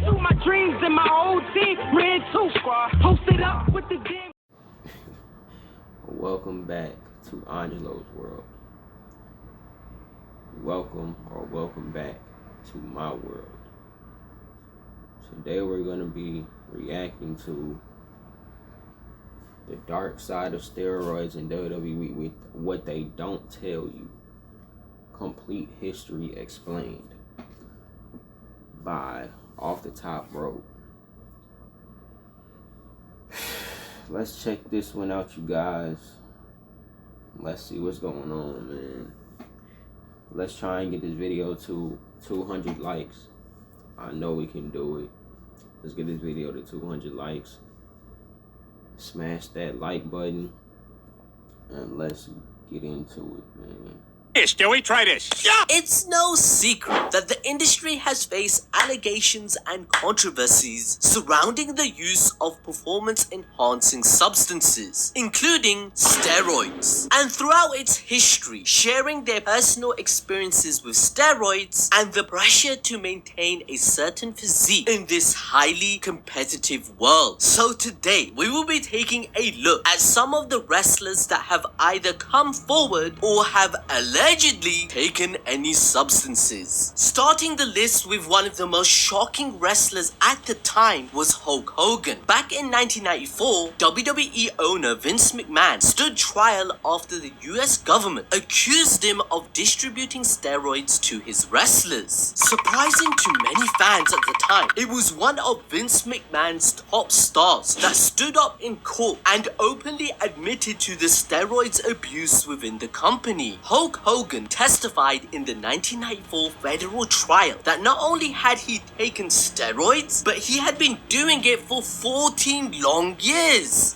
Through my dreams and my old team ran too far. Posted up with the damn. Welcome back to Angelo's World. Welcome back to my world. Today we're going to be reacting to the dark side of steroids in WWE with what they don't tell you. Complete history explained by Off the Top Rope. Let's check this one out, you guys. Let's see what's going on, man. Let's try and get this video to 200 likes. I know we can do it. Let's get this video to 200 likes. Smash that like button. And let's get into it, man. Can we try this? Yeah. It's no secret that the industry has faced allegations and controversies surrounding the use of performance-enhancing substances, including steroids. And throughout its history, sharing their personal experiences with steroids and the pressure to maintain a certain physique in this highly competitive world. So today, we will be taking a look at some of the wrestlers that have either come forward or have allegedly taken any substances. Starting the list with one of the most shocking wrestlers at the time was Hulk Hogan. Back in 1994, WWE owner Vince McMahon stood trial after the US government accused him of distributing steroids to his wrestlers. Surprising to many fans at the time, it was one of Vince McMahon's top stars that stood up in court and openly admitted to the steroids abuse within the company. Hulk Hogan testified in the 1994 federal trial that not only had he taken steroids, but he had been doing it for 14 long years.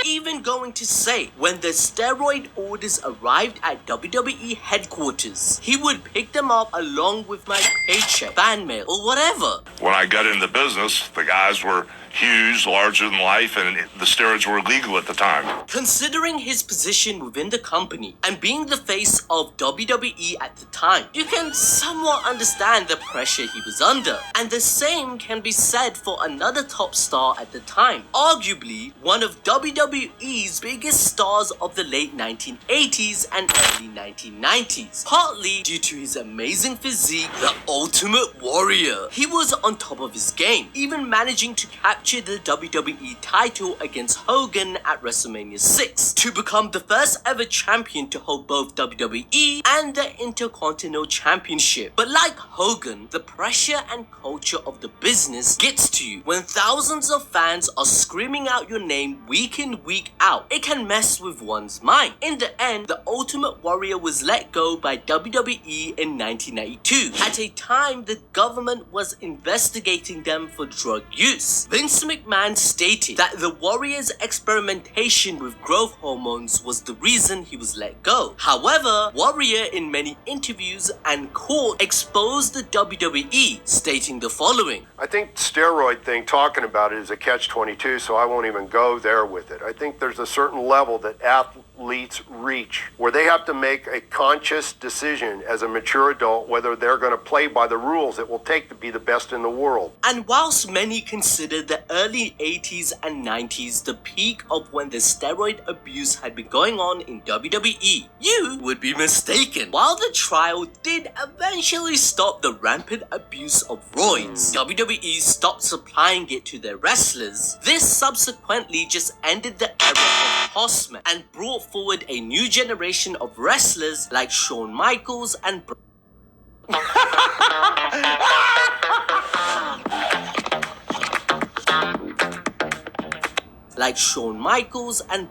Even going to say, when the steroid orders arrived at WWE headquarters, he would pick them up along with my paycheck, fan mail, or whatever. When I got into business, the guys were huge, larger than life, and the steroids were illegal at the time. Considering his position within the company and being the face of WWE at the time, you can somewhat understand the pressure he was under. And the same can be said for another top star at the time, arguably one of WWE's biggest stars of the late 1980s and early 1990s, partly due to his amazing physique, the Ultimate Warrior. He was on top of his game, even managing to capture the WWE title against Hogan at WrestleMania 6 to become the first ever champion to hold both WWE and the Intercontinental Championship. But like Hogan, the pressure and culture of the business gets to you. When thousands of fans are screaming out your name week in, week out, it can mess with one's mind. In the end, the Ultimate Warrior was let go by WWE in 1992. At a time, the government was investigating them for drug use. Vince McMahon stated that the Warrior's experimentation with growth hormones was the reason he was let go. However, Warrior in many interviews and court exposed the WWE, stating the following. I think steroid thing, talking about it is a catch-22, so I won't even go there with it. I think there's a certain level that athletes reach where they have to make a conscious decision as a mature adult whether they're going to play by the rules it will take to be the best in the world. And whilst many consider the early 80s and 90s the peak of when the steroid abuse had been going on in WWE, you would be mistaken. While the trial did eventually stop the rampant abuse of roids, WWE stopped supplying it to their wrestlers. This subsequently just ended the era of horsemen and brought forward a new generation of wrestlers like Shawn Michaels and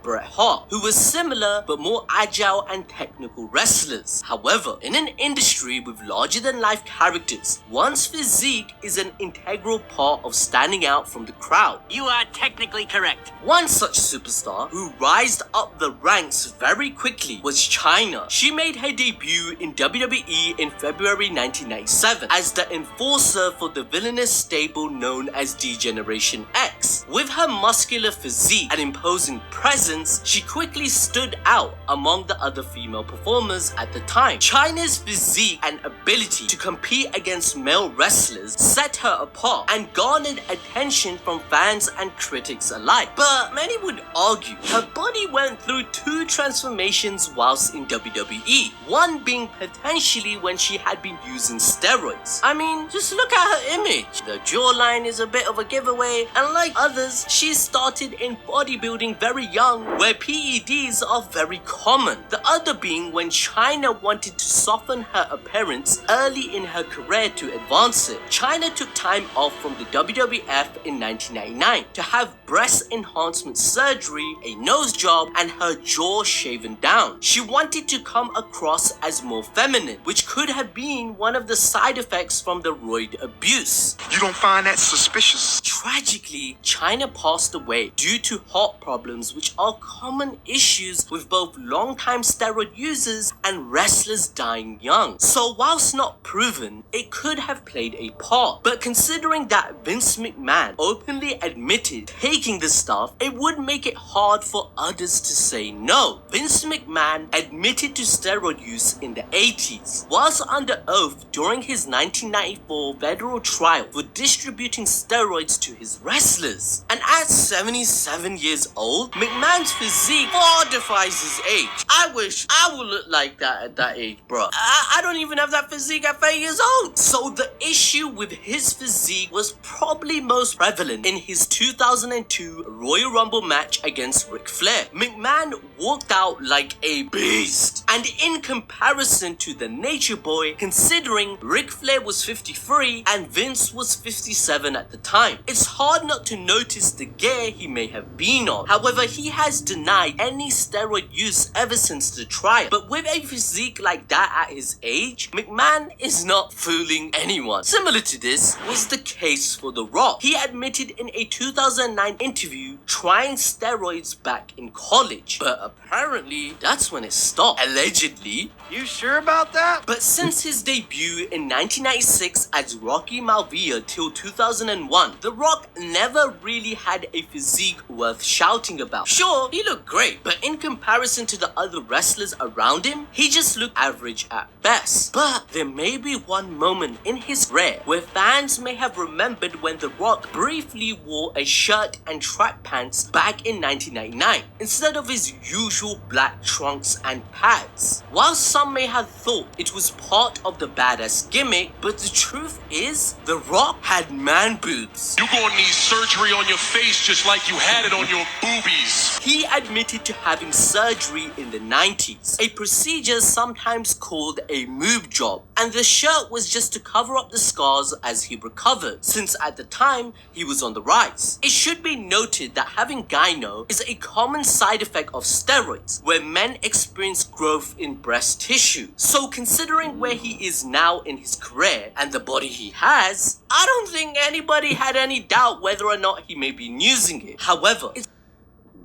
Bret Hart, who were similar but more agile and technical wrestlers. However, in an industry with larger-than-life characters, one's physique is an integral part of standing out from the crowd. You are technically correct. One such superstar who rised up the ranks very quickly was Chyna. She made her debut in WWE in February 1997 as the enforcer for the villainous stable known as D-Generation X. years. With her muscular physique and imposing presence, she quickly stood out among the other female performers at the time. Chyna's physique and ability to compete against male wrestlers set her apart and garnered attention from fans and critics alike. But many would argue her body went through two transformations whilst in WWE, one being potentially when she had been using steroids. I mean, just look at her image. The jawline is a bit of a giveaway, and like others, she started in bodybuilding very young, where PEDs are very common. The other being when Chyna wanted to soften her appearance early in her career to advance it. Chyna took time off from the WWF in 1999 to have breast enhancement surgery, a nose job, and her jaw shaven down. She wanted to come across as more feminine, which could have been one of the side effects from the roid abuse. You don't find that suspicious? Tragically, Chyna passed away due to heart problems, which are common issues with both long-time steroid users and wrestlers dying young. So whilst not proven, it could have played a part. But considering that Vince McMahon openly admitted taking the stuff, it would make it hard for others to say no. Vince McMahon admitted to steroid use in the 80s, whilst under oath during his 1994 federal trial for distributing steroids to his wrestlers. And at 77 years old, McMahon's physique far defies his age. I wish I would look like that at that age, bro. I don't even have that physique at 30 years old. So the issue with his physique was probably most prevalent in his 2002 Royal Rumble match against Ric Flair. McMahon walked out like a beast. And in comparison to the Nature Boy, considering Ric Flair was 53 and Vince was 57 at the time, it's hard not to notice the gear he may have been on. However, he has denied any steroid use ever since the trial. But with a physique like that at his age, McMahon is not fooling anyone. Similar to this was the case for The Rock. He admitted in a 2009 interview trying steroids back in college, but apparently that's when it stopped. Allegedly. You sure about that? But since his debut in 1996 as Rocky Maivia till 2001, The Rock never really had a physique worth shouting about. Sure, he looked great, but in comparison to the other wrestlers around him, he just looked average at best. But there may be one moment in his career where fans may have remembered when The Rock briefly wore a shirt and track pants back in 1999 instead of his usual black trunks and pads. While some may have thought it was part of the badass gimmick, but the truth is, The Rock had man boobs. You're gonna need surgery on your face just like you had it on your boobies. He admitted to having surgery in the 90s, a procedure sometimes called a moob job, and the shirt was just to cover up the scars as he recovered, since at the time he was on the rise. It should be noted that having gyno is a common side effect of steroids, where men experience growth in breast tissue. So considering where he is now in his career and the body he has, I don't think anybody had any doubt whether or not he may be using it. However,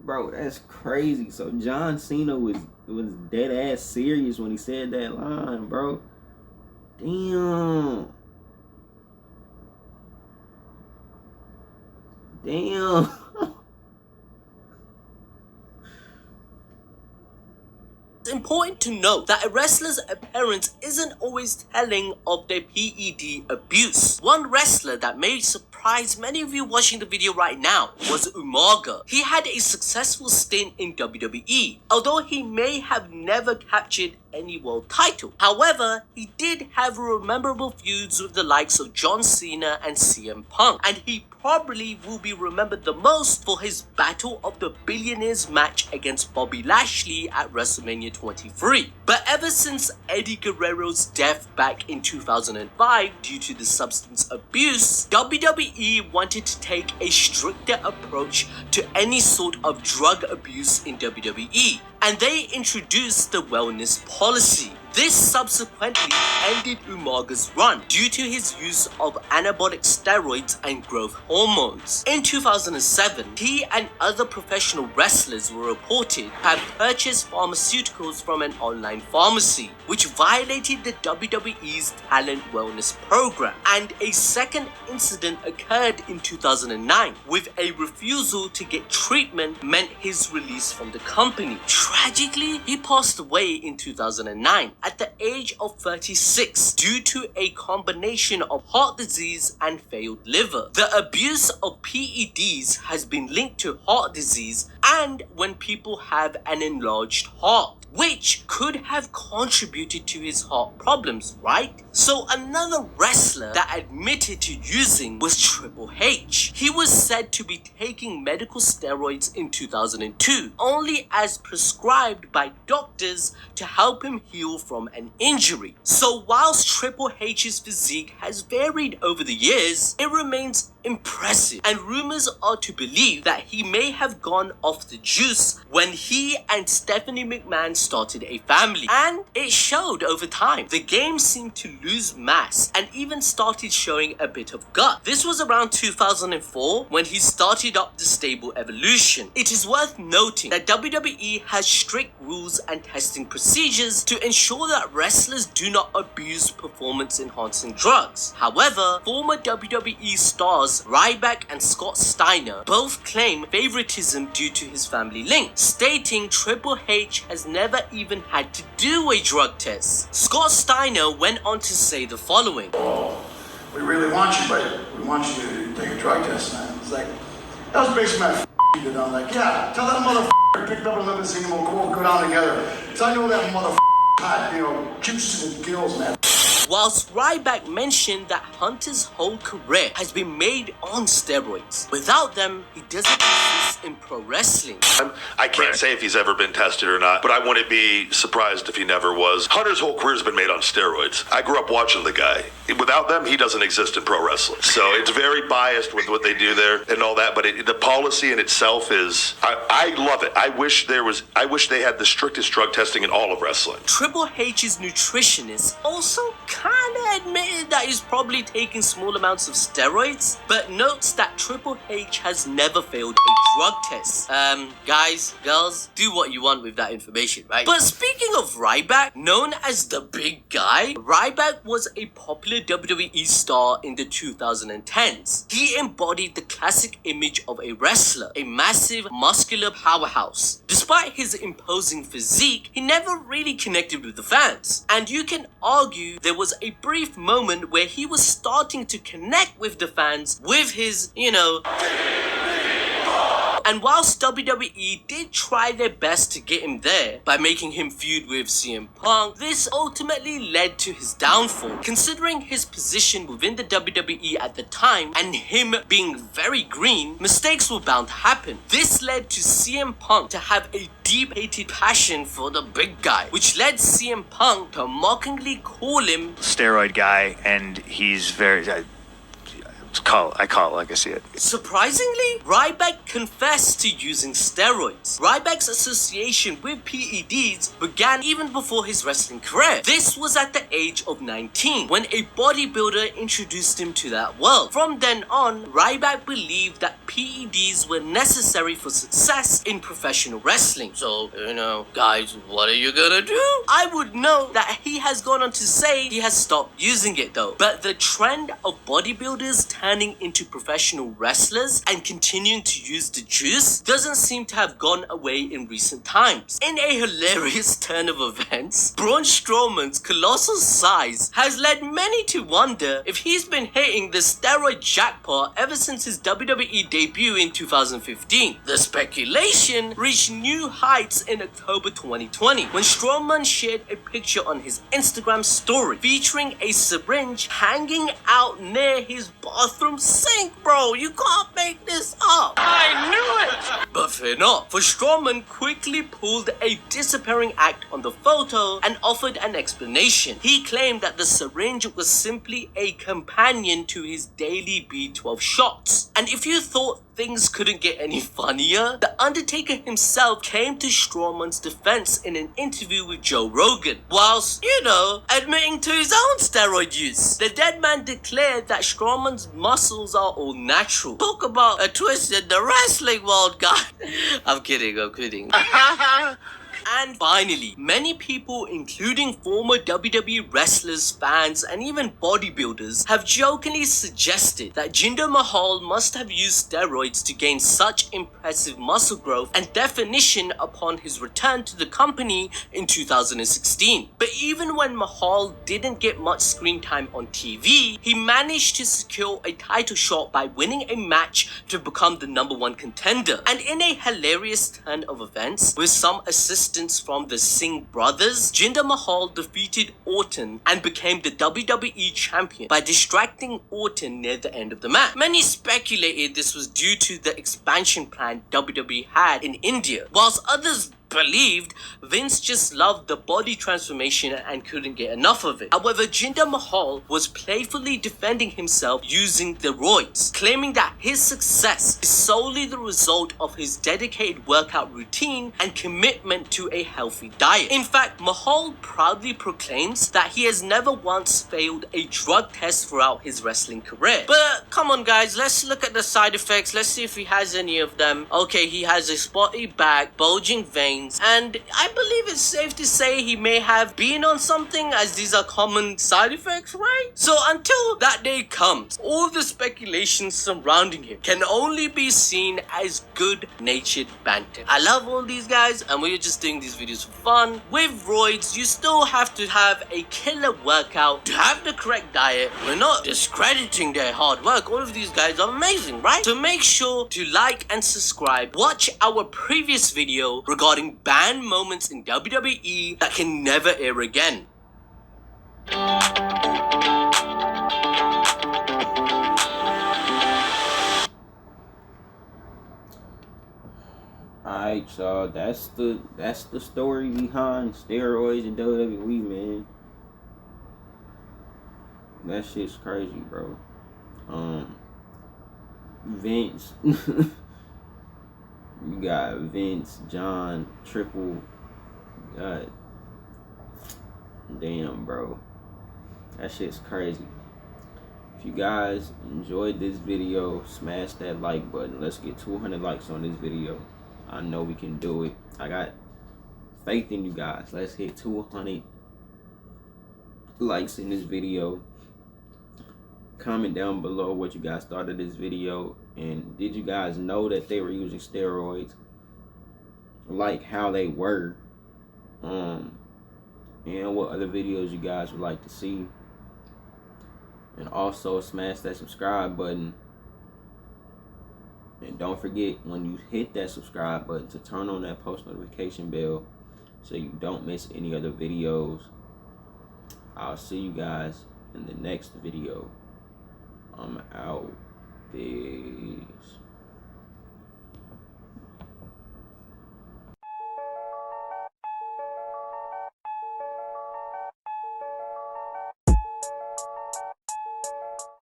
Bro, that's crazy. So John Cena was dead ass serious when he said that line, bro. Damn. Damn. it's important to note that a wrestler's appearance isn't always telling of their PED abuse. One wrestler that may surprise many of you watching the video right now was Umaga. He had a successful stint in WWE, although he may have never captured any world title. However, he did have memorable feuds with the likes of John Cena and CM Punk, and he probably will be remembered the most for his Battle of the Billionaires match against Bobby Lashley at WrestleMania 23. But ever since Eddie Guerrero's death back in 2005 due to the substance abuse, WWE wanted to take a stricter approach to any sort of drug abuse in WWE, and they introduced the wellness policy. This subsequently ended Umaga's run due to his use of anabolic steroids and growth hormones. In 2007, he and other professional wrestlers were reported to have purchased pharmaceuticals from an online pharmacy, which violated the WWE's talent wellness program. And a second incident occurred in 2009, with a refusal to get treatment meant his release from the company. Tragically, he passed away in 2009 at the age of 36 due to a combination of heart disease and failed liver. The abuse of PEDs has been linked to heart disease and when people have an enlarged heart, which could have contributed to his heart problems, right? So another wrestler that admitted to using was Triple H. He was said to be taking medical steroids in 2002, only as prescribed by doctors to help him heal from an injury. So whilst Triple H's physique has varied over the years, it remains impressive, and rumors are to believe that he may have gone off the juice when he and Stephanie McMahon started a family, and it showed over time. The game seemed to lose mass and even started showing a bit of gut. This was around 2004 when he started up the stable evolution. It is worth noting that WWE has strict rules and testing procedures to ensure that wrestlers do not abuse performance enhancing drugs. However, former WWE stars Ryback and Scott Steiner both claim favoritism due to his family link, stating Triple H has never even had to do a drug test. Scott Steiner went on to say the following: "We really want you, but we want you to take a drug test." And it's like, that was basically my you know, like, yeah, tell that motherfucker picked up a little bit and we'll go down together. Cause I know that motherfucker had, you know, juice in his gills, man. Whilst Ryback mentioned that Hunter's whole career has been made on steroids. Without them, he doesn't exist in pro wrestling. I can't say if he's ever been tested or not, but I wouldn't be surprised if he never was. Hunter's whole career's been made on steroids. I grew up watching the guy. Without them, he doesn't exist in pro wrestling. So it's very biased with what they do there and all that, but the policy in itself is, I love it. I wish they had the strictest drug testing in all of wrestling. Triple H's nutritionist also kinda admitted that he's probably taking small amounts of steroids, but notes that Triple H has never failed a drug test. Guys, girls, do what you want with that information, right? But speaking of Ryback, known as the big guy, Ryback was a popular WWE star in the 2010s. He embodied the classic image of a wrestler, a massive, muscular powerhouse. Despite his imposing physique, he never really connected with the fans, and you can argue there was a brief moment where he was starting to connect with the fans with his, and whilst WWE did try their best to get him there by making him feud with CM Punk, this ultimately led to his downfall. Considering his position within the WWE at the time and him being very green, mistakes were bound to happen. This led to CM Punk to have a deep-hated passion for the big guy, which led CM Punk to mockingly call him steroid guy, and he's very... I call it like I see it. Surprisingly, Ryback confessed to using steroids. Ryback's association with PEDs began even before his wrestling career. This was at the age of 19, when a bodybuilder introduced him to that world. From then on, Ryback believed that PEDs were necessary for success in professional wrestling. So, guys, what are you gonna do? I would know that he has gone on to say he has stopped using it though. But the trend of bodybuilders turning into professional wrestlers and continuing to use the juice doesn't seem to have gone away in recent times. In a hilarious turn of events, Braun Strowman's colossal size has led many to wonder if he's been hitting the steroid jackpot ever since his WWE debut in 2015. The speculation reached new heights in October 2020 when Strowman shared a picture on his Instagram story featuring a syringe hanging out near his bathroom sink. Bro, you can't make this up. I knew it! But fear not, for Strowman quickly pulled a disappearing act on the photo and offered an explanation. He claimed that the syringe was simply a companion to his daily B12 shots. And if you thought things couldn't get any funnier, The Undertaker himself came to Strowman's defense in an interview with Joe Rogan, whilst, admitting to his own steroid use. The dead man declared that Strowman's muscles are all natural. Talk about a twist in the wrestling world, guy. I'm kidding. And finally, many people, including former WWE wrestlers, fans, and even bodybuilders, have jokingly suggested that Jinder Mahal must have used steroids to gain such impressive muscle growth and definition upon his return to the company in 2016. But even when Mahal didn't get much screen time on TV, he managed to secure a title shot by winning a match to become the #1 contender. And in a hilarious turn of events, with some assistance from the Singh brothers, Jinder Mahal defeated Orton and became the WWE champion by distracting Orton near the end of the match. Many speculated this was due to the expansion plan WWE had in India, whilst others believed Vince just loved the body transformation and couldn't get enough of it. However, Jinder Mahal was playfully defending himself using steroids, claiming that his success is solely the result of his dedicated workout routine and commitment to a healthy diet. In fact, Mahal proudly proclaims that he has never once failed a drug test throughout his wrestling career. But come on guys, let's look at the side effects. Let's see if he has any of them. Okay, he has a spotty back, bulging veins, and I believe it's safe to say he may have been on something, as these are common side effects, right? So until that day comes, all the speculations surrounding him can only be seen as good-natured banter. I love all these guys, and we're just doing these videos for fun. With roids, you still have to have a killer workout to have the correct diet. We're not discrediting their hard work. All of these guys are amazing, right? So make sure to like and subscribe. Watch our previous video regarding banned moments in WWE that can never air again. Alright, y'all, that's the story behind steroids and WWE, man. That shit's crazy, bro. Vince. You got Vince, John, Triple. God damn, bro. That shit's crazy. If you guys enjoyed this video, smash that like button. Let's get 200 likes on this video. I know we can do it. I got faith in you guys. Let's hit 200 likes in this video. Comment down below what you guys thought of this video, and did you guys know that they were using steroids, like how they were, and what other videos you guys would like to see. And also smash that subscribe button, and don't forget when you hit that subscribe button to turn on that post notification bell so you don't miss any other videos. I'll see you guys in the next video. I'm out. Peace.